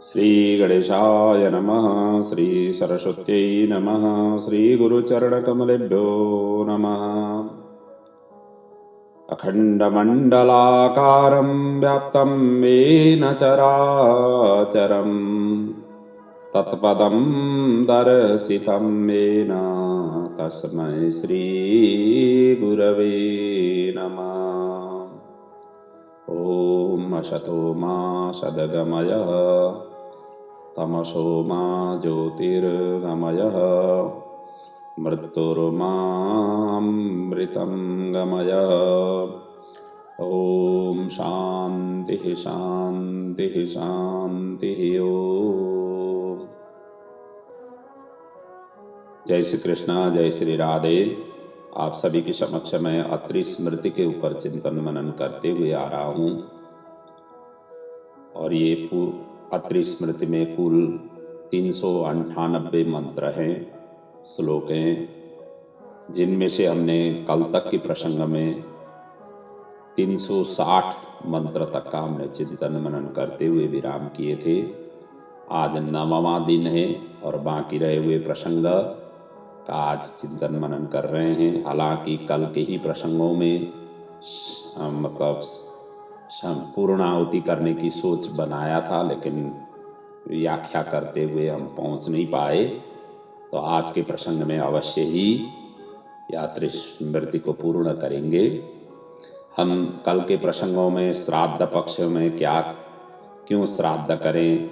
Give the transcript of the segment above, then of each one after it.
श्रीगणेशाय नमः। श्रीसरस्वत्यै नमः। श्रीगुरुचरणकमलेभ्यो नमः। अखण्डमण्डलाकारं व्याप्तं येन चराचरं तत्पदं दर्शितं येन तस्मै श्रीगुरवे नमः। ॐ असतो मा सद्गमयः तमसो मा ज्योतिर्गमयः मृत्युर्मामृतं गमयः। ॐ शान्तिः शान्तिः शान्तिः। ओम। जय श्री कृष्णा, जय श्री राधे। आप सभी के समक्ष मैं अत्रि स्मृति के ऊपर चिंतन मनन करते हुए आ रहा हूँ। और ये अत्रि स्मृति में कुल 398 मंत्र हैं, श्लोक हैं, जिनमें से हमने कल तक के प्रसंग में 360 मंत्र तक का हमने चिंतन मनन करते हुए विराम किए थे। आज 9वां दिन है और बाकी रहे हुए प्रसंग का आज चिंतन मनन कर रहे हैं। हालांकि कल के ही प्रसंगों में मतलब पूर्णाहुति करने की सोच बनाया था, लेकिन व्याख्या करते हुए हम पहुंच नहीं पाए। तो आज के प्रसंग में अवश्य ही यात्री स्मृति को पूर्ण करेंगे। हम कल के प्रसंगों में श्राद्ध पक्ष में क्यों श्राद्ध करें,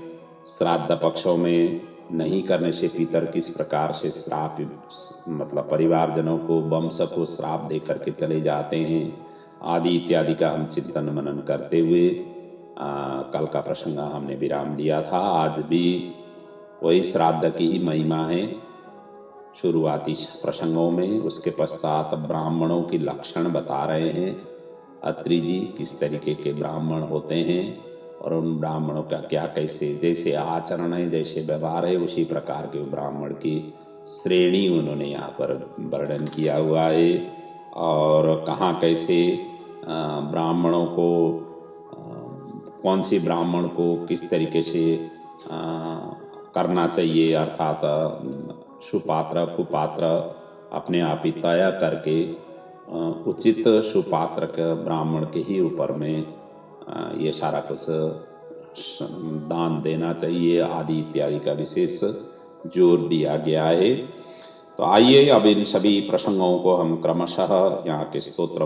श्राद्ध पक्षों में नहीं करने से पितर किस प्रकार से श्राप मतलब परिवारजनों को, वंश को श्राप दे करके चले जाते हैं आदि इत्यादि का हम चिंतन मनन करते हुए कल का प्रसंग हमने विराम लिया था। आज भी वही श्राद्ध की ही महिमा है शुरुआती प्रसंगों में। उसके पश्चात ब्राह्मणों की लक्षण बता रहे हैं अत्रि जी, किस तरीके के ब्राह्मण होते हैं और उन ब्राह्मणों का क्या कैसे जैसे आचरण है, जैसे व्यवहार है, उसी प्रकार के ब्राह्मण की श्रेणी उन्होंने यहाँ पर वर्णन किया हुआ है। और कहाँ कैसे ब्राह्मणों को, कौन सी ब्राह्मण को किस तरीके से करना चाहिए, अर्थात सुपात्र कुपात्र अपने आप ही तय करके उचित सुपात्र के ब्राह्मण के ही ऊपर में ये सारा कुछ दान देना चाहिए आदि इत्यादि का विशेष जोर दिया गया है। तो आइए अब इन सभी प्रसंगों को हम क्रमशः यहाँ के स्तोत्र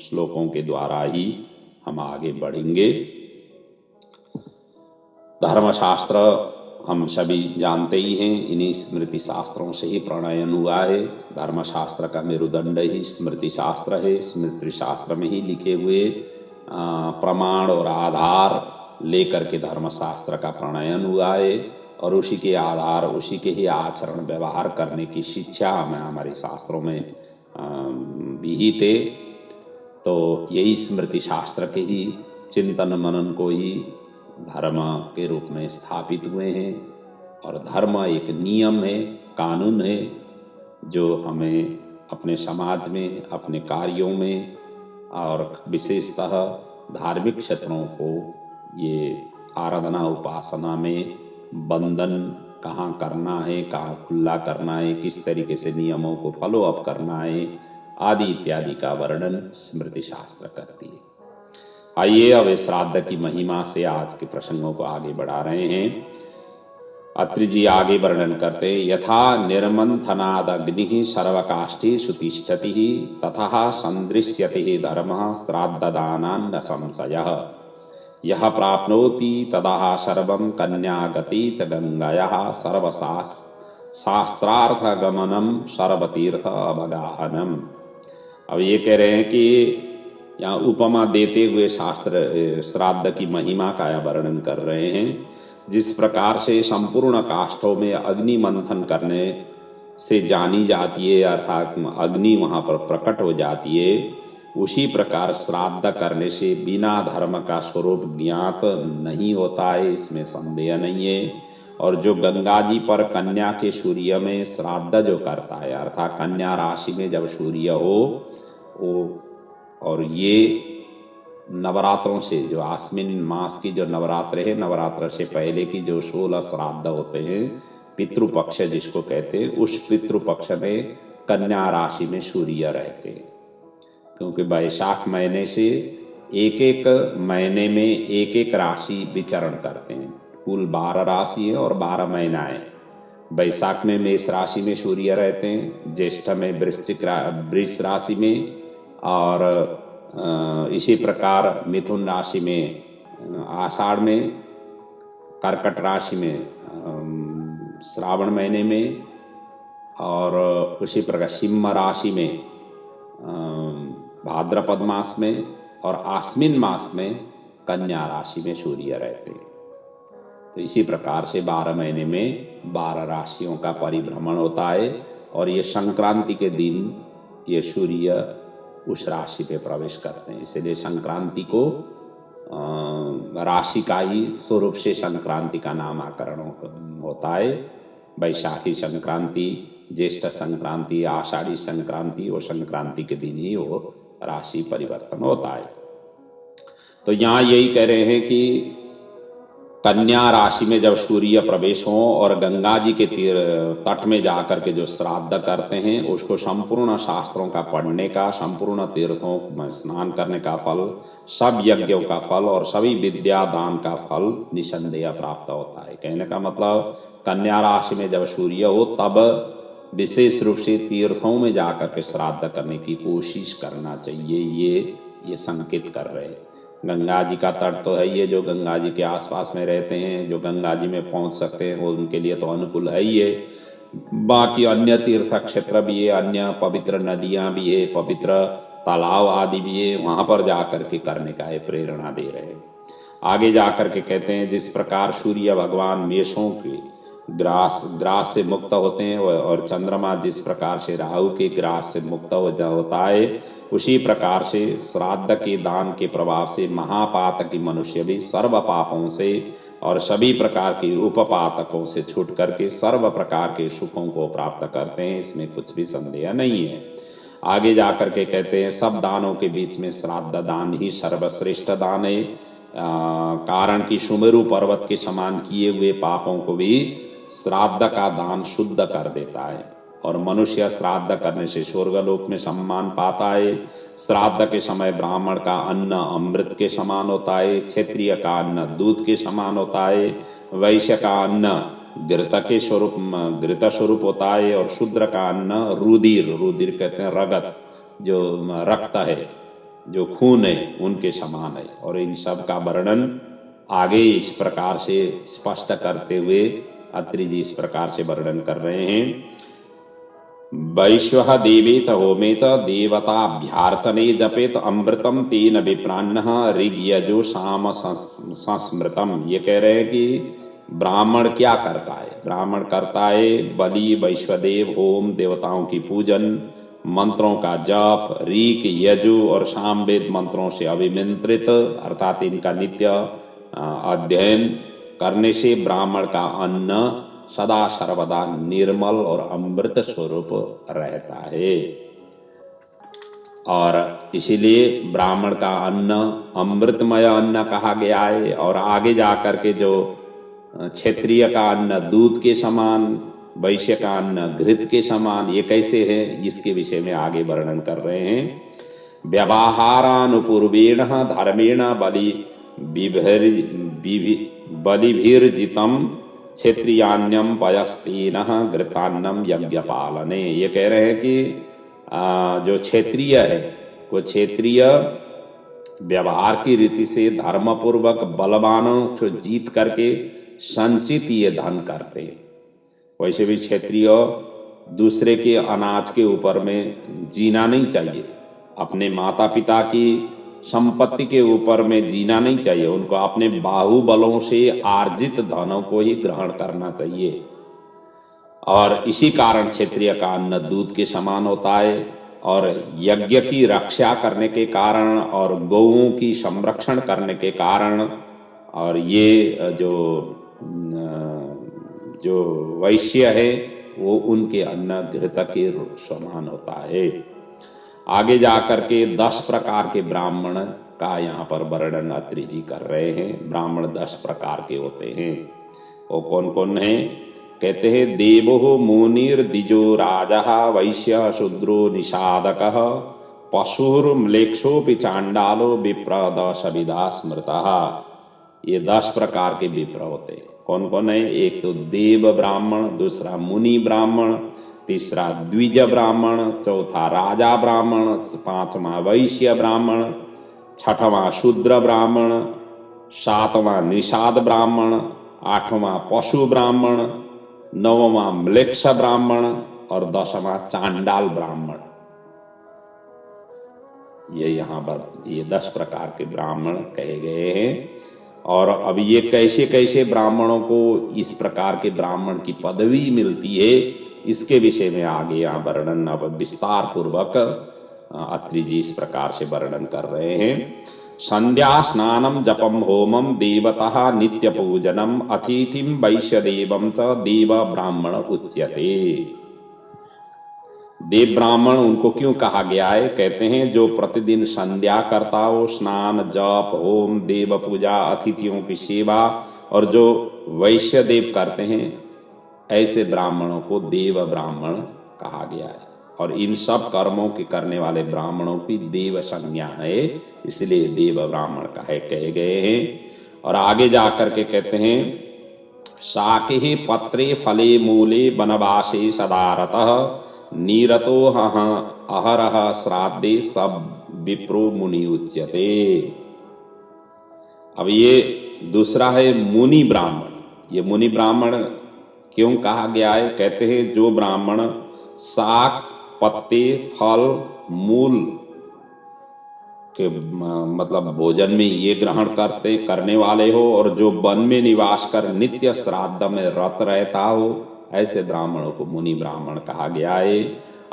श्लोकों के द्वारा ही हम आगे बढ़ेंगे। धर्मशास्त्र हम सभी जानते ही हैं, इन्हीं स्मृति शास्त्रों से ही प्रणयन हुआ है। धर्मशास्त्र का मेरुदंड ही स्मृति शास्त्र है। स्मृति शास्त्र में ही लिखे हुए प्रमाण और आधार लेकर के धर्मशास्त्र का प्रणयन हुआ है और उसी के आधार, उसी के ही आचरण व्यवहार करने की शिक्षा हमें हमारे शास्त्रों में विहित है। तो यही स्मृति शास्त्र के ही चिंतन मनन को ही धर्म के रूप में स्थापित हुए हैं। और धर्म एक नियम है, कानून है, जो हमें अपने समाज में, अपने कार्यों में और विशेषतः धार्मिक क्षेत्रों को ये आराधना उपासना में बंधन कहाँ करना है, कहाँ खुला करना है, किस तरीके से नियमों को फॉलो अप करना है आदि इत्यादि का वर्णन स्मृति शास्त्र करती है। आइए अब श्राद्ध की महिमा से आज के प्रसंगों को आगे बढ़ा रहे हैं। अत्रि जी आगे वर्णन करते, यथा निर्मंथनादग्नि सर्वकाष्ठी सुतिष्ठति तथा संदृश्यते धर्म श्राद्धदानान्न संशयः यह प्राप्नोति तदा सर्वं कन्यागति च गंगायाः सर्वशास्त्रार्थगमनम सर्वतीर्थ अवगाहनम। अब ये कह रहे हैं कि यहाँ उपमा देते हुए शास्त्र श्राद्ध की महिमा का वर्णन कर रहे हैं। जिस प्रकार से संपूर्ण काष्ठों में अग्नि मंथन करने से जानी जाती है, अर्थात अग्नि वहाँ पर प्रकट हो जाती है, उसी प्रकार श्राद्ध करने से बिना धर्म का स्वरूप ज्ञात नहीं होता है, इसमें संदेह नहीं है। और जो गंगा जी पर कन्या के सूर्य में श्राद्ध जो करता है, अर्थात कन्या राशि में जब सूर्य हो वो, और ये नवरात्रों से, जो आश्विन मास की जो नवरात्र है, नवरात्र से पहले की जो 16 श्राद्ध होते हैं, पितृपक्ष जिसको कहते हैं, उस पितृपक्ष में कन्या राशि में सूर्य रहते हैं। क्योंकि वैशाख महीने से एक एक महीने में एक एक राशि विचरण करते हैं। कुल 12 राशि है और 12 महीना है। वैशाख में मेष राशि में सूर्य रहते हैं, ज्येष्ठ में वृष राशि में, और इसी प्रकार मिथुन राशि में आषाढ़ में, कर्कट राशि में श्रावण महीने में, और उसी प्रकार सिंह राशि में भाद्रपद मास में, और आश्विन मास में कन्या राशि में सूर्य रहते हैं। तो इसी प्रकार से 12 महीने में 12 राशियों का परिभ्रमण होता है, और ये संक्रांति के दिन ये सूर्य उस राशि पे प्रवेश करते हैं। इसलिए संक्रांति को राशि का ही स्वरूप से संक्रांति का नामकरण होता है। वैशाखी संक्रांति, ज्येष्ठ संक्रांति, आषाढ़ी संक्रांति, वो संक्रांति के दिन ही वो राशि परिवर्तन होता है। तो यहाँ यही कह रहे हैं कि कन्या राशि में जब सूर्य प्रवेश हो और गंगा जी के तट में जाकर के जो श्राद्ध करते हैं, उसको संपूर्ण शास्त्रों का पढ़ने का, संपूर्ण तीर्थों में स्नान करने का फल, सब यज्ञों का फल और सभी विद्या दान का फल निसंदेह प्राप्त होता है। कहने का मतलब कन्या राशि में जब सूर्य हो तब विशेष रूप से तीर्थों में जाकर के श्राद्ध करने की कोशिश करना चाहिए। ये संकेत कर रहे हैं। गंगा जी का तट तो है ये, जो गंगा जी के आसपास में रहते हैं, जो गंगा जी में पहुंच सकते हैं, वो उनके लिए तो अनुकूल है ही है। बाकी अन्य तीर्थ क्षेत्र भी है, अन्य पवित्र नदियां भी है, पवित्र तालाब आदि भी है, वहां पर जाकर के करने का ये प्रेरणा दे रहे हैं। आगे जाकर के कहते हैं जिस प्रकार सूर्य भगवान मेषों के ग्रास से मुक्त होते हैं और चंद्रमा जिस प्रकार से राहु के ग्रास से मुक्त होता है, उसी प्रकार से श्राद्ध के दान के प्रभाव से महापातकी मनुष्य भी सर्व पापों से और सभी प्रकार के उपपातकों से छूट करके सर्व प्रकार के सुखों को प्राप्त करते हैं। इसमें कुछ भी संदेह नहीं है। आगे जाकर के कहते हैं सब दानों के बीच में श्राद्ध दान ही सर्वश्रेष्ठ दान है। कारण कि सुमेरु पर्वत के समान किए हुए पापों को भी श्राद्ध का दान शुद्ध कर देता है, और मनुष्य श्राद्ध करने से स्वर्गलोक में सम्मान पाता है। श्राद्ध के समय ब्राह्मण का अन्न अमृत के समान होता है, क्षत्रिय का अन्न दूध के समान होता है, वैश्य का अन्न घृत स्वरूप होता है, और शूद्र का अन्न रुधिर कहते हैं रगत, जो रक्त है, जो खून है, उनके समान है। और इन सब का वर्णन आगे इस प्रकार से स्पष्ट करते हुए अत्रि जी इस प्रकार से वर्णन कर रहे हैं। वैश्वः देवे च होमे च देवताभ्यार्चने जपेत अमृतम तेन विप्रान्नः ऋग्यजो साम संस्मृतम। ये कह रहे हैं कि ब्राह्मण क्या करता है? ब्राह्मण करता है बलि, वैश्वदेव, होम, देवताओं की पूजन, मंत्रों का जप, ऋग, यजु और सामवेद मंत्रों से अभिमंत्रित अर्थात इनका नित्य अध्ययन करने से ब्राह्मण का अन्न सदा सर्वदा निर्मल और अमृत स्वरूप रहता है, और इसीलिए ब्राह्मण का अन्न अमृतमय अन्न कहा गया है। और आगे जाकर के जो क्षत्रिय का अन्न दूध के समान, वैश्य का अन्न घृत के समान, ये कैसे है इसके विषय में आगे वर्णन कर रहे हैं। व्यवहारानुपूर्वेण धर्मेण बलिभिर्जितम क्षेत्रियान्यम पयस्तीन घृतान्नम यज्ञ पालने। ये कह रहे हैं कि जो क्षेत्रीय है वो क्षेत्रीय व्यवहार की रीति से धर्मपूर्वक बलवानों को जीत करके संचित ये धन करते हैं। वैसे भी क्षेत्रीय दूसरे के अनाज के ऊपर में जीना नहीं चाहिए, अपने माता पिता की संपत्ति के ऊपर में जीना नहीं चाहिए, उनको अपने बाहुबलों से आर्जित धनों को ही ग्रहण करना चाहिए। और इसी कारण क्षेत्रीय का अन्न दूध के समान होता है, और यज्ञ की रक्षा करने के कारण और गौओं की संरक्षण करने के कारण, और ये जो वैश्य है वो उनके अन्न घृत के समान होता है। आगे जाकर के 10 प्रकार के ब्राह्मण का यहाँ पर वर्णन अत्रि जी कर रहे हैं। ब्राह्मण 10 प्रकार के होते हैं। वो कौन कौन है? कहते हैं देवो मुनिर द्विजो राजः वैश्य शूद्रो निषादकः पशुर्म्लेक्षोऽपि चांडालो विप्र दशविधा स्मृतः। ये 10 प्रकार के विप्र होते हैं। कौन कौन है? एक तो देव ब्राह्मण, दूसरा मुनि ब्राह्मण, तीसरा द्विज ब्राह्मण, चौथा राजा ब्राह्मण, पांचवा वैश्य ब्राह्मण, छठवां शूद्र ब्राह्मण, सातवां निषाद ब्राह्मण, आठवां पशु ब्राह्मण, नौवां म्लेच्छ ब्राह्मण और 10वां चांडाल ब्राह्मण। ये यहाँ पर ये 10 प्रकार के ब्राह्मण कहे गए हैं। और अब ये कैसे कैसे ब्राह्मणों को इस प्रकार के ब्राह्मण की पदवी मिलती है, इसके विषय में आगे यहाँ वर्णन अब विस्तार पूर्वक अत्रि जी इस प्रकार से वर्णन कर रहे हैं। संध्या स्नानम जपम होमम देवतः नित्य पूजनम अतिथिम वैश्य देवम च देव ब्राह्मण उच्यते। देव ब्राह्मण उनको क्यों कहा गया है? कहते हैं जो प्रतिदिन संध्या करता हो, स्नान जप होम देव पूजा अतिथियों की सेवा और जो वैश्य देव करते हैं, ऐसे ब्राह्मणों को देव ब्राह्मण कहा गया है। और इन सब कर्मों के करने वाले ब्राह्मणों की देव संज्ञा है, इसलिए देव ब्राह्मण कहे गए हैं। और आगे जाकर के कहते हैं शाके पत्रे फले मूले वनवासे सदारतः नीरतो अहरह श्राद्धे सब विप्रो मुनि उच्यते। अब ये दूसरा है मुनि ब्राह्मण। ये मुनि ब्राह्मण क्यों कहा गया है? कहते हैं जो ब्राह्मण शाक पत्ते फल मूल के मतलब भोजन में ये ग्रहण करने वाले हो और जो वन में निवास कर नित्य श्राद्ध में रत रहता हो, ऐसे ब्राह्मणों को मुनि ब्राह्मण कहा गया है।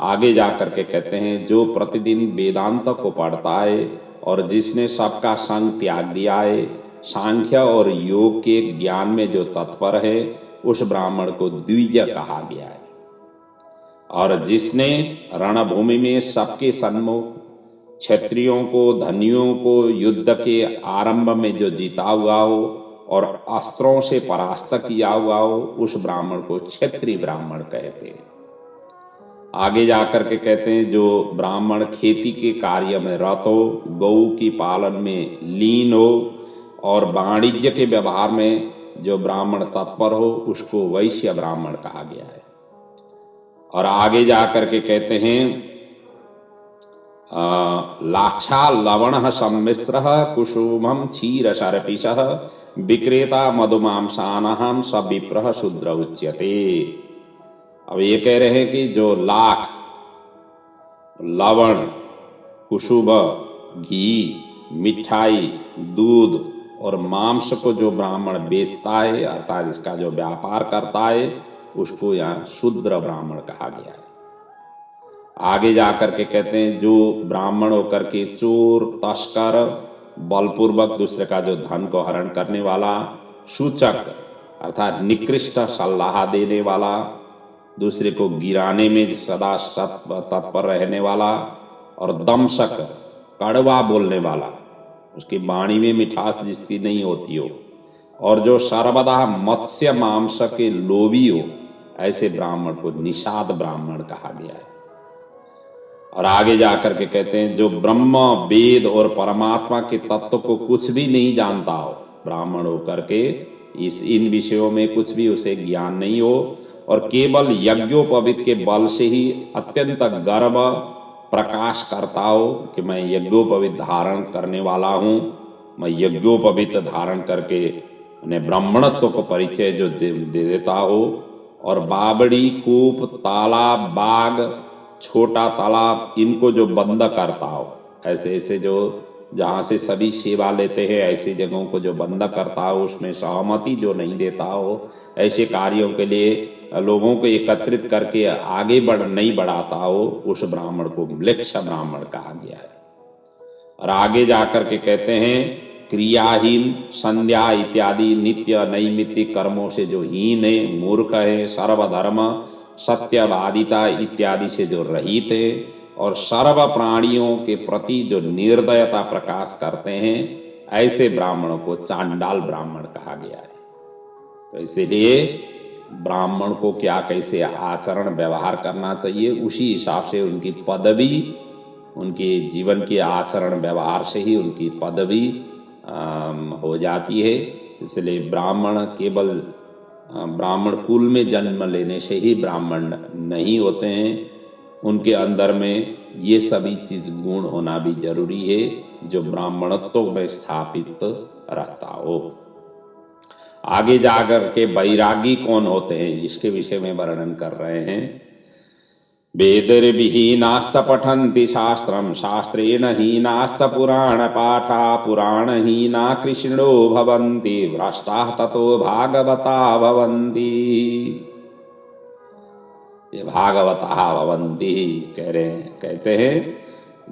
आगे जाकर के कहते हैं जो प्रतिदिन वेदांत को पढ़ता है और जिसने सबका संग त्याग दिया है, सांख्य और योग के ज्ञान में जो तत्पर है, उस ब्राह्मण को द्विज कहा गया है। और जिसने रणभूमि में सबके सन्मुख क्षत्रियों को धनियों को युद्ध के आरंभ में जो जीता हुआ हो और अस्त्रों से परास्त किया हुआ हो, उस ब्राह्मण को क्षत्रिय ब्राह्मण कहते हैं। आगे जाकर के कहते हैं जो ब्राह्मण खेती के कार्य में रत हो, गौ की पालन में लीन हो और वाणिज्य के व्यवहार में जो ब्राह्मण तत्पर हो, उसको वैश्य ब्राह्मण कहा गया है। और आगे जाकर के कहते हैं लाक्षा लवण सम्मिश्र कुसुमम क्षीर सर्पिश विक्रेता मधुमांसानहम स विप्र शूद्र उच्यते। अब ये कह रहे हैं कि जो लाख लवण कुसुम घी मिठाई दूध और मांस को जो ब्राह्मण बेचता है, अर्थात इसका जो व्यापार करता है, उसको यहाँ शूद्र ब्राह्मण कहा गया है। आगे जाकर के कहते हैं जो ब्राह्मण होकर के चोर तस्कर बलपूर्वक दूसरे का जो धन को हरण करने वाला, सूचक अर्थात निकृष्ट सलाह देने वाला, दूसरे को गिराने में सदा तत्पर रहने वाला और दमशक कड़वा बोलने वाला, उसकी वाणी में मिठास जिसकी नहीं होती हो, और जो सर्वदा मत्स्य मांस के लोभी हो, ऐसे ब्राह्मण को निषाद ब्राह्मण कहा गया है। और आगे जाकर के कहते हैं जो ब्रह्म वेद और परमात्मा के तत्व को कुछ भी नहीं जानता हो, ब्राह्मण होकर के इन विषयों में कुछ भी उसे ज्ञान नहीं हो और केवल यज्ञोपवीत के बल से ही अत्यंत गर्व प्रकाश करता हो कि मैं यज्ञोपवीत धारण करने वाला हूँ, मैं यज्ञोपवीत धारण करके उन्हें ब्राह्मणत्व को परिचय जो दे देता हो, और बावड़ी कूप तालाब बाग छोटा तालाब इनको जो बंद करता हो, ऐसे ऐसे जो जहाँ से सभी सेवा लेते हैं ऐसी जगहों को जो बंद करता हो, उसमें सहमति जो नहीं देता हो, ऐसे कार्यों के लिए लोगों को एकत्रित करके आगे नहीं बढ़ाता हो, उस ब्राह्मण को म्लेच्छ ब्राह्मण कहा गया है। और आगे जाकर के कहते हैं क्रियाहीन संध्या इत्यादि नित्य नैमित्तिक कर्मों से जो हीन है, मूर्ख है, सर्वधर्म सत्यवादिता इत्यादि से जो रहित है, और सर्व प्राणियों के प्रति जो निर्दयता प्रकाश करते हैं, ऐसे ब्राह्मणों को चांडाल ब्राह्मण कहा गया है। तो इसीलिए ब्राह्मण को क्या कैसे आचरण व्यवहार करना चाहिए, उसी हिसाब से उनकी पदवी, उनके जीवन के आचरण व्यवहार से ही उनकी पदवी हो जाती है। इसलिए ब्राह्मण केवल ब्राह्मण कुल में जन्म लेने से ही ब्राह्मण नहीं होते हैं, उनके अंदर में ये सभी चीज गुण होना भी जरूरी है जो ब्राह्मणत्व में स्थापित रहता हो। आगे जाकर के वैरागी कौन होते हैं इसके विषय में वर्णन कर रहे हैं। वेदैर्विहीनाश्च पठन्ति शास्त्रं शास्त्रेण हीनाश्च पुराण पाठा पुराणहीना कृष्णो भवन्ति भ्रष्टाः ततो भागवता भवन्ति। ये भागवता भवन्ति कहते हैं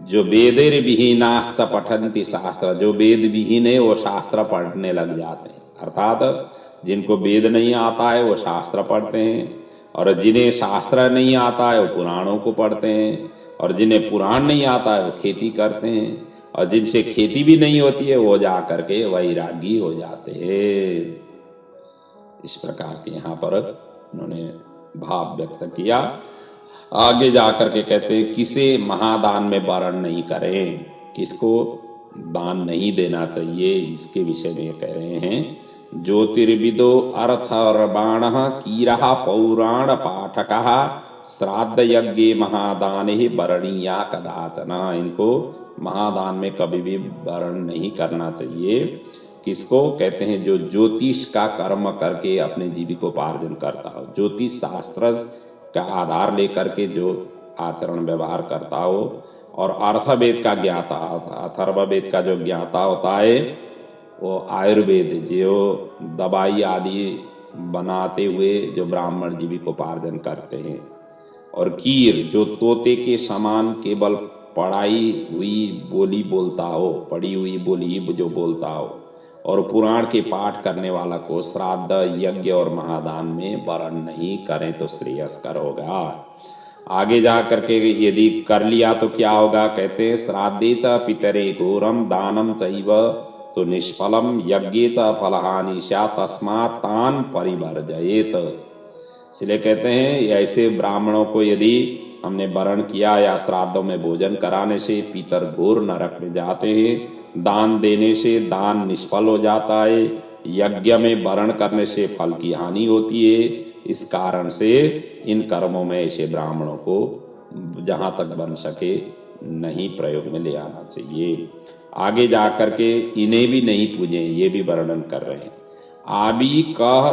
जो वेदैर्विहीनाश्च पठन्ति शास्त्र, जो वेद विहीन है वो शास्त्र पढ़ने लग जाते हैं। अर्थात जिनको वेद नहीं आता है वो शास्त्र पढ़ते हैं, और जिन्हें शास्त्र नहीं आता है वो पुराणों को पढ़ते हैं, और जिन्हें पुराण नहीं आता है वो खेती करते हैं, और जिनसे खेती भी नहीं होती है वो जा करके वैरागी हो जाते हैं। इस प्रकार के यहाँ पर उन्होंने भाव व्यक्त किया। आगे जाकर के कहते हैं किसे महादान में वर्ण नहीं करें, किसको दान नहीं देना चाहिए, इसके विषय में कह रहे हैं। ज्योतिर्विदो अर्थर्वाणः कीरः पौराण पाठकः श्राद्ध यज्ञे महादाने वरणीया कदाचन। इनको महादान में कभी भी वर्ण नहीं करना चाहिए। किसको कहते हैं? जो ज्योतिष का कर्म करके अपने जीविकोपार्जन करता हो, ज्योतिष शास्त्र का आधार लेकर के जो आचरण व्यवहार करता हो, और अर्थवेद का ज्ञाता, अथर्ववेद का जो ज्ञाता होता है, वो आयुर्वेद जो दवाई आदि बनाते हुए जो ब्राह्मण जीविकोपार्जन करते हैं, और कीर जो तोते के समान केवल पढ़ाई हुई बोली बोलता हो, पढ़ी हुई बोली जो बोलता हो, और पुराण के पाठ करने वाला को श्राद्ध यज्ञ और महादान में वर्ण नहीं करें तो श्रेयस्कर होगा। आगे जा करके यदि कर लिया तो क्या होगा? कहते हैं श्राद्धे च पितरे घोरम दानम चैव तो निष्फलम यज्ञे च फलहानि स्यात् तस्मात् तान् परिवर्जयेत्। इसलिए कहते हैं ऐसे ब्राह्मणों को यदि हमने वर्ण किया या श्राद्धों में भोजन कराने से पितर घोर नरक में जाते हैं, दान देने से दान निष्फल हो जाता है, यज्ञ में वर्ण करने से फल की हानि होती है। इस कारण से इन कर्मों में ऐसे ब्राह्मणों को जहां तक बन सके नहीं प्रयोग में ले आना चाहिए। आगे जाकर के इन्हें भी नहीं पूजें, ये भी वर्णन कर रहे हैं। आबी कह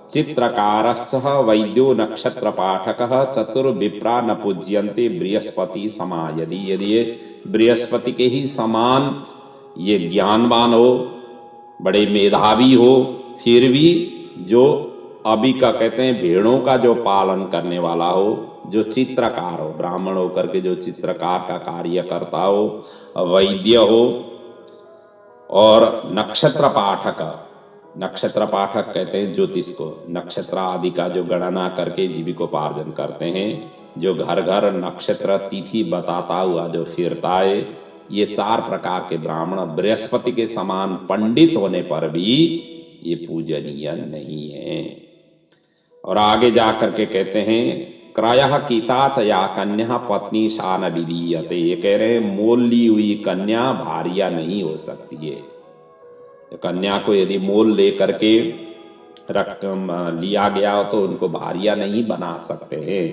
चित्रकारश्च वैद्यो नक्षत्र पाठकः चतुर्विप्रा न पूज्यन्ते बृहस्पति समा। यदि ये बृहस्पति के ही समान ये ज्ञानवान हो, बड़े मेधावी हो, फिर भी जो अभी का कहते हैं भेड़ों का जो पालन करने वाला हो, जो चित्रकार हो, ब्राह्मण होकर के जो चित्रकार का कार्य करता हो, वैद्य हो, और नक्षत्र पाठक, नक्षत्र पाठक कहते हैं ज्योतिष को, नक्षत्र आदि का जो गणना करके जीविकोपार्जन करते हैं, जो घर घर नक्षत्र तिथि बताता हुआ जो फिरता है, ये 4 प्रकार के ब्राह्मण बृहस्पति के समान पंडित होने पर भी ये पूजनीय नहीं है। और आगे जाकर के कहते हैं क्रयः कीता च या कन्या पत्नी सा न विधीयते। ये कह रहे हैं मोल ली हुई कन्या भारिया नहीं हो सकती है। कन्या को यदि मोल ले करके रकम लिया गया हो तो उनको भारिया नहीं बना सकते हैं,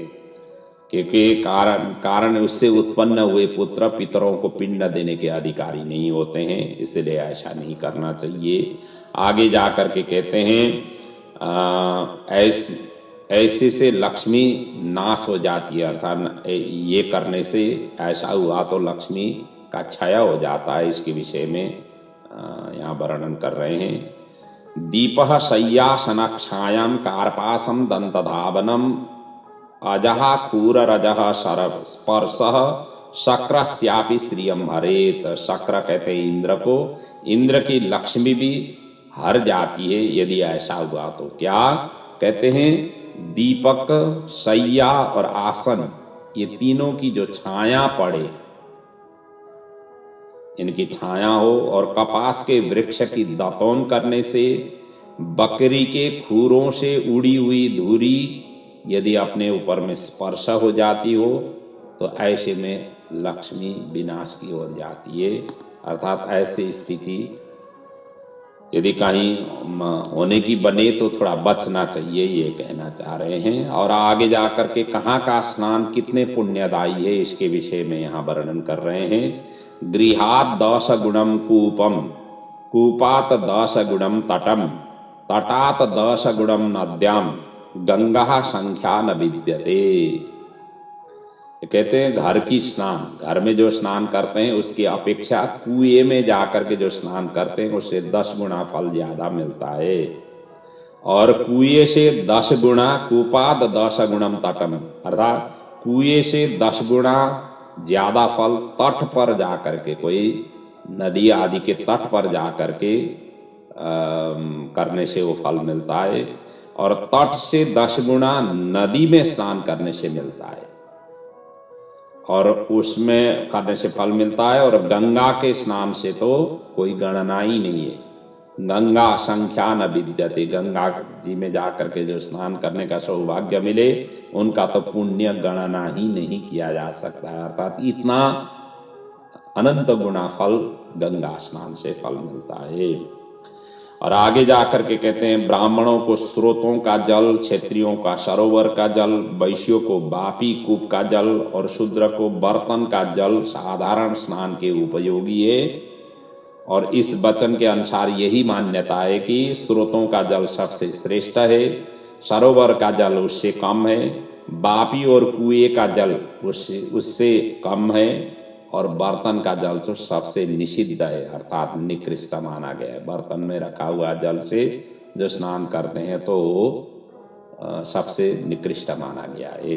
क्योंकि कारण उससे उत्पन्न हुए पुत्र पितरों को पिंड देने के अधिकारी नहीं होते हैं, इसलिए ऐसा नहीं करना चाहिए। आगे जाकर के कहते हैं ऐसे से लक्ष्मी नाश हो जाती है, अर्थात ये करने से ऐसा हुआ तो लक्ष्मी का क्षय हो जाता है। इसके विषय में यहाँ वर्णन कर रहे हैं। दीपः शय्यासनक्षायां कार्पासम दंतधावनम अजहा कूर रजह स्पर्शः शक्रस्यापि श्रियम हरेत। शक्र कहते हैं इंद्र को, इंद्र की लक्ष्मी भी हर जाती है यदि ऐसा हुआ तो। क्या कहते हैं? दीपक, शैया और आसन, ये तीनों की जो छाया पड़े, इनकी छाया हो, और कपास के वृक्ष की दातून करने से, बकरी के खूरों से उड़ी हुई धूरी यदि अपने ऊपर में स्पर्श हो जाती हो तो ऐसे में लक्ष्मी विनाश की ओर जाती है। अर्थात ऐसी स्थिति यदि कहीं होने की बने तो थोड़ा बचना चाहिए, ये कहना चाह रहे हैं। और आगे जाकर के कहाँ का स्नान कितने पुण्यदायी है इसके विषय में यहाँ वर्णन कर रहे हैं। गृहात् 10 गुणम कूपम, कूपात 10 गुणम तटम, तटात 10 गुणम नद्याम, गंगा संख्या न विद्यते। कहते हैं घर की स्नान, घर में जो स्नान करते हैं उसकी अपेक्षा कुएं में जाकर के जो स्नान करते हैं उससे 10 गुना फल ज्यादा मिलता है। और कुएं से 10 गुना, कूपाद 10 गुणम तटम, अर्थात कुएं से 10 गुना ज्यादा फल तट पर जाकर के, कोई नदी आदि के तट पर जाकर के करने से वो फल मिलता है। और तट से 10 गुना नदी में स्नान करने से मिलता है, और उसमें करने से फल मिलता है। और गंगा के स्नान से तो कोई गणना ही नहीं है, गंगा संख्या न विद्यते। गंगा जी में जाकर के जो स्नान करने का सौभाग्य मिले उनका तो पुण्य गणना ही नहीं किया जा सकता है। अर्थात इतना अनंत गुना फल गंगा स्नान से फल मिलता है। और आगे जाकर के कहते हैं ब्राह्मणों को स्रोतों का जल, क्षत्रियों का सरोवर का जल, वैश्यों को बापी कूप का जल और शूद्र को बर्तन का जल साधारण स्नान के उपयोगी है। और इस वचन के अनुसार यही मान्यता है कि स्रोतों का जल सबसे श्रेष्ठ है, सरोवर का जल उससे कम है, बापी और कुएं का जल उससे कम है, और बर्तन का जल तो सबसे निषिद्ध है, अर्थात निकृष्ट माना गया है। बर्तन में रखा हुआ जल से जो स्नान करते हैं तो सबसे निकृष्ट माना गया है।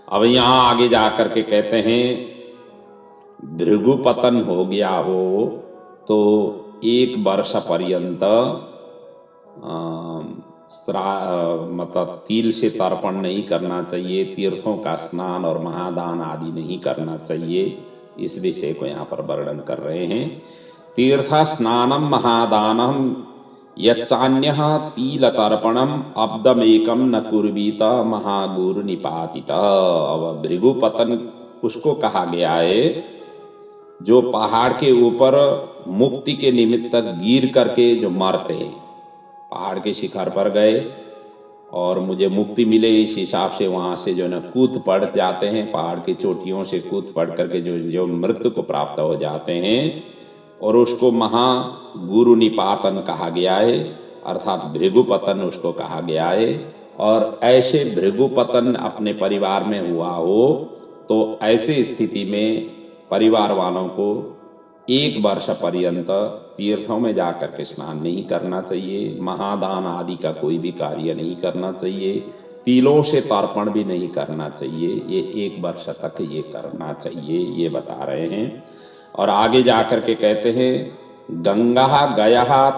अब यहाँ आगे जाकर के कहते हैं भृगुपतन हो गया हो तो 1 वर्ष पर्यंत मतलब तिल से तर्पण नहीं करना चाहिए, तीर्थों का स्नान और महादान आदि नहीं करना चाहिए। इस विषय को यहाँ पर वर्णन कर रहे हैं। तीर्थ स्नानम महादानम यच्चान्यः तिल तर्पणम अब्दमेकम न कुर्वीत महागुरु निपातित। अब भृगुपतन उसको कहा गया है जो पहाड़ के ऊपर मुक्ति के निमित्त गिर करके जो मरते हैं, पहाड़ के शिखर पर गए और मुझे मुक्ति मिले इस हिसाब से वहां से जो न कूद पड़ जाते हैं, पहाड़ की चोटियों से कूद पड़ करके जो मृत्यु को प्राप्त हो जाते हैं, और उसको महागुरु निपातन कहा गया है, अर्थात भृगुपतन उसको कहा गया है। और ऐसे भृगुपतन अपने परिवार में हुआ हो तो ऐसे स्थिति में परिवार वालों को 1 वर्ष पर्यंत तीर्थों में जाकर के स्नान नहीं करना चाहिए, महादान आदि का कोई भी कार्य नहीं करना चाहिए, तिलों से तर्पण भी नहीं करना चाहिए। ये 1 वर्ष तक ये करना चाहिए, ये बता रहे हैं। और आगे जाकर के कहते हैं गंगा गया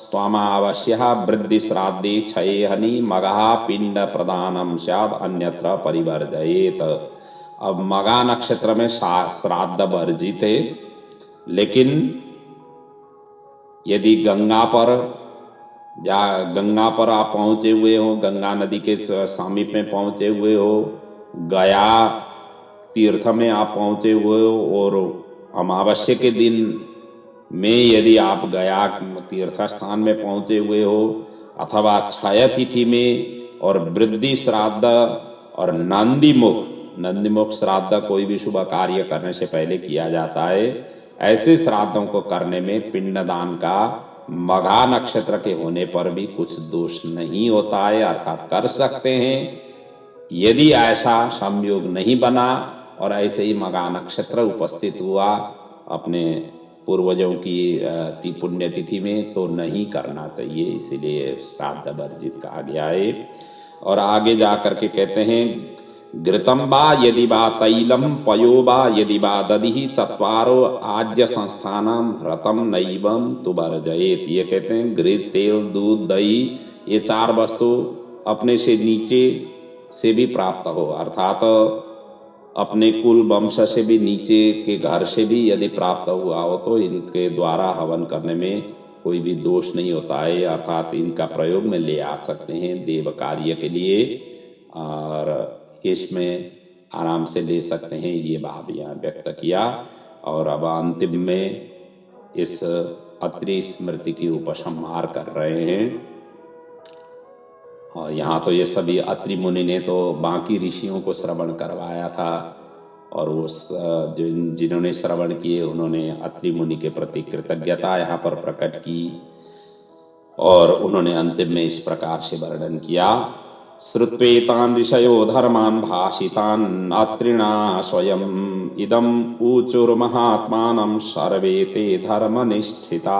त्वमावश्य वृद्धि श्राद्धे क्षये हनि मगा पिंड प्रदानम स्याद अन्यत्र परिवर्जयेत। अब मगा नक्षत्र में श्राद्ध वर्जित है, लेकिन यदि गंगा पर आप पहुंचे हुए हो, गंगा नदी के समीप में पहुंचे हुए हो, गया तीर्थ में आप पहुंचे हुए हो, और अमावस्या के दिन में यदि आप गया तीर्थ स्थान में पहुंचे हुए हो, अथवा क्षय तिथि में, और वृद्धि श्राद्ध और नंदीमुख श्राद्ध कोई भी शुभ कार्य करने से पहले किया जाता है, ऐसे श्राद्धों को करने में पिंडदान का मघा नक्षत्र के होने पर भी कुछ दोष नहीं होता है, अर्थात कर सकते हैं। यदि ऐसा संयोग नहीं बना और ऐसे ही मघा नक्षत्र उपस्थित हुआ अपने पूर्वजों की पुण्यतिथि में तो नहीं करना चाहिए, इसीलिए श्राद्ध वर्जित कहा गया है। और आगे जाकर के कहते हैं घृतम बा यदि बा तैलम पयो बा यदि बा दधि चत्वारो आज्य संस्थानम ह्रतम नैवम तुबर्जयेत। ये कहते हैं घृत, तेल, दूध, दही, ये 4 वस्तु अपने से नीचे से भी प्राप्त हो, अर्थात अपने कुल वंश से भी नीचे के घर से भी यदि प्राप्त हुआ हो तो इनके द्वारा हवन करने में कोई भी दोष नहीं होता है, अर्थात इनका प्रयोग में ले आ सकते हैं देव कार्य के लिए और इसमें आराम से ले सकते हैं, ये भाव यहाँ व्यक्त किया। और अब अंतिम में इस अत्रि स्मृति की उपसंहार कर रहे हैं। और यहाँ तो ये सभी अत्रि मुनि ने तो बाकी ऋषियों को श्रवण करवाया था और उस जिन्होंने श्रवण किए उन्होंने अत्रि मुनि के प्रति कृतज्ञता यहाँ पर प्रकट की और उन्होंने अंतिम में इस प्रकार से वर्णन किया। श्रुत्वेतान् ऋषयो धर्मान् भाषितान् अत्रिणा स्वयं इदम् ऊचुर्महात्मानं सर्वे ते धर्मनिष्ठिता।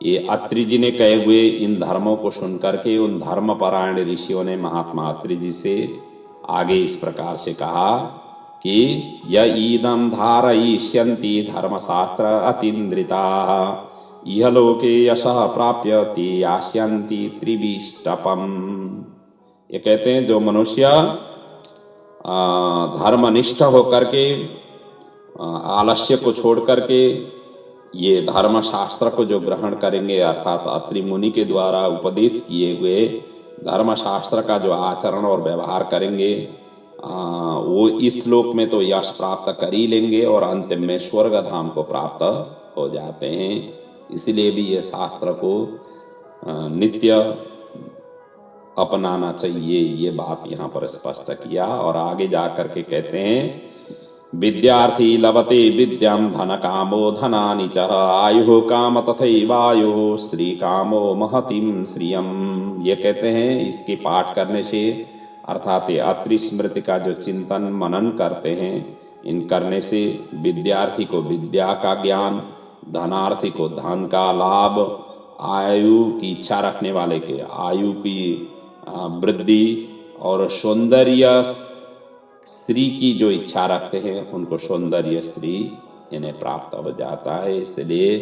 ये अत्रि जी ने कहे हुए इन धर्मों को सुन करके उन धर्मपरायण ऋषियों ने महात्मा अत्रि जी से आगे इस प्रकार से कहा कि य ईदं धारयिष्यन्ति धर्मशास्त्र अतीन्द्रिता इह लोके यशः प्राप्यति यास्यन्ति त्रिविष्टपम। ये कहते हैं जो मनुष्य धर्मनिष्ठ होकर के आलस्य को छोड़ करके ये धर्म शास्त्र को जो ग्रहण करेंगे, अर्थात अत्रि मुनि के द्वारा उपदेश किए हुए धर्म शास्त्र का जो आचरण और व्यवहार करेंगे, वो इस लोक में तो यश प्राप्त कर ही लेंगे और अंतिम में स्वर्ग धाम को प्राप्त हो जाते हैं। इसलिए भी ये शास्त्र को नित्य अपनाना चाहिए, ये बात यहाँ पर स्पष्ट किया। और आगे जा करके कहते हैं विद्यार्थी लभते विद्याम धन कामो धनानि च आयु काम तथैवायु श्री कामो महतिम श्रियम। ये कहते हैं इसके पाठ करने से, अर्थात अत्रि स्मृति का जो चिंतन मनन करते हैं, इन करने से विद्यार्थी को विद्या का ज्ञान, धनार्थी को धन का लाभ, आयु की इच्छा रखने वाले के आयु की वृद्धि और सौंदर्य श्री की जो इच्छा रखते हैं उनको सौंदर्य श्री इन्हें प्राप्त हो जाता है। इसलिए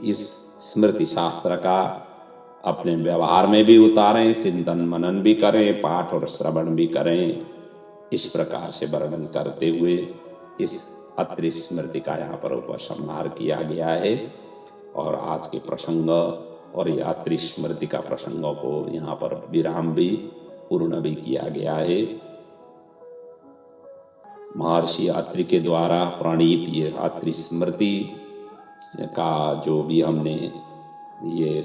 इस स्मृति शास्त्र का अपने व्यवहार में भी उतारें, चिंतन मनन भी करें, पाठ और श्रवण भी करें। इस प्रकार से वर्णन करते हुए इस अत्रि स्मृति का यहाँ पर उपसंहार किया गया है और आज के प्रसंग और ये अत्रि स्मृति का प्रसंगों को यहाँ पर विराम भी पूर्ण भी किया गया है। महर्षि अत्रि के द्वारा प्रणीत ये अत्रि स्मृति का जो भी हमने ये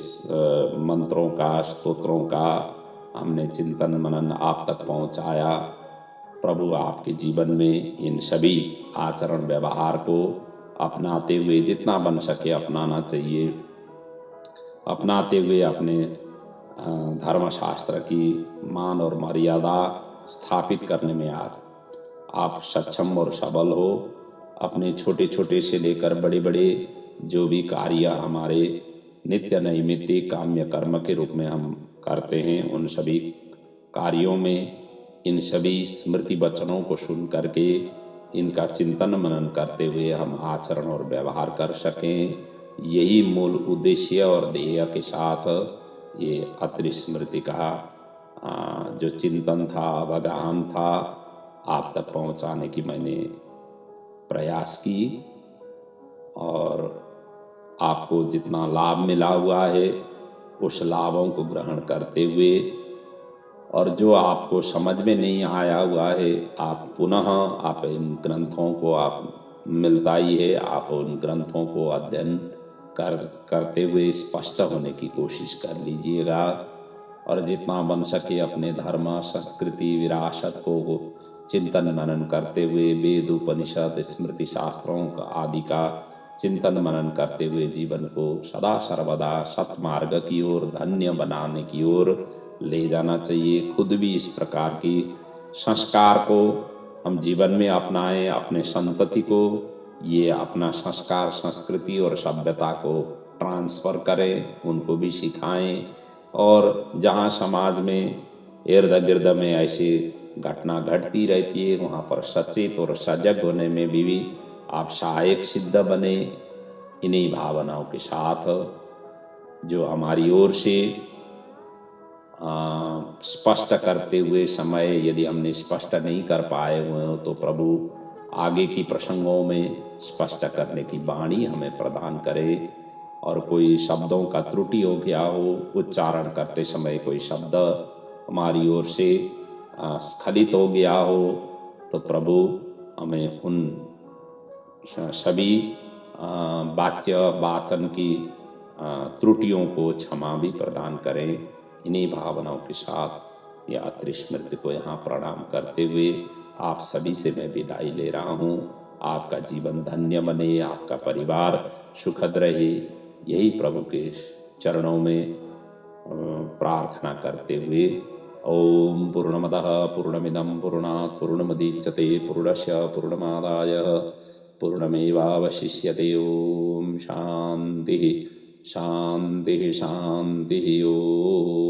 मंत्रों का, स्तोत्रों का हमने चिंतन मनन आप तक पहुंचाया, प्रभु आपके जीवन में इन सभी आचरण व्यवहार को अपनाते हुए जितना बन सके अपनाना चाहिए, अपनाते हुए अपने धर्मशास्त्र की मान और मर्यादा स्थापित करने में आप सक्षम और सबल हो। अपने छोटे छोटे से लेकर बड़े बड़े जो भी कार्य हमारे नित्य नैमित्तिक काम्य कर्म के रूप में हम करते हैं, उन सभी कार्यों में इन सभी स्मृति वचनों को सुन करके इनका चिंतन मनन करते हुए हम आचरण और व्यवहार कर सकें। यही मूल उद्देश्य और ध्येय के साथ ये अत्रि स्मृति का जो चिंतन था, अवगाहन था, आप तक पहुंचाने की मैंने प्रयास की और आपको जितना लाभ मिला हुआ है उस लाभों को ग्रहण करते हुए और जो आपको समझ में नहीं आया हुआ है आप पुनः आप इन ग्रंथों को आप मिलता ही है, आप उन ग्रंथों को अध्ययन करते हुए स्पष्ट होने की कोशिश कर लीजिएगा और जितना बन सके अपने धर्म, संस्कृति, विरासत को चिंतन मनन करते हुए वेद, उपनिषद, स्मृति शास्त्रों आदि का चिंतन मनन करते हुए जीवन को सदा सर्वदा सत्मार्ग की ओर, धन्य बनाने की ओर ले जाना चाहिए। खुद भी इस प्रकार की संस्कार को हम जीवन में अपनाएं, अपने संतति को ये अपना संस्कार, संस्कृति और सभ्यता को ट्रांसफर करें, उनको भी सिखाएं और जहाँ समाज में इर्द गिर्द में ऐसी घटना घटती रहती है वहाँ पर सचेत और सजग होने में भी आप सहायक सिद्ध बने। इन्हीं भावनाओं के साथ जो हमारी ओर से स्पष्ट करते हुए समय यदि हमने स्पष्ट नहीं कर पाए हुए हो तो प्रभु आगे की प्रसंगों में स्पष्ट करने की वाणी हमें प्रदान करे। और कोई शब्दों का त्रुटि हो गया हो, उच्चारण करते समय कोई शब्द हमारी ओर से स्खलित हो गया हो, तो प्रभु हमें उन सभी वाच्य वाचन की त्रुटियों को क्षमा भी प्रदान करें। इन्हीं भावनाओं के साथ यह अत्रि स्मृति को यहाँ प्रणाम करते हुए आप सभी से मैं विदाई ले रहा हूँ। आपका जीवन धन्य बने, आपका परिवार सुखद रहे, यही प्रभु के चरणों में प्रार्थना करते हुए ओम पूर्णमदः पूर्णमिदं पूर्णात् पूर्णमुदच्यते पूर्णस्य पूर्णमादाय पूर्णमेवावशिष्यते। ओम शांति शांति शांति। ओम।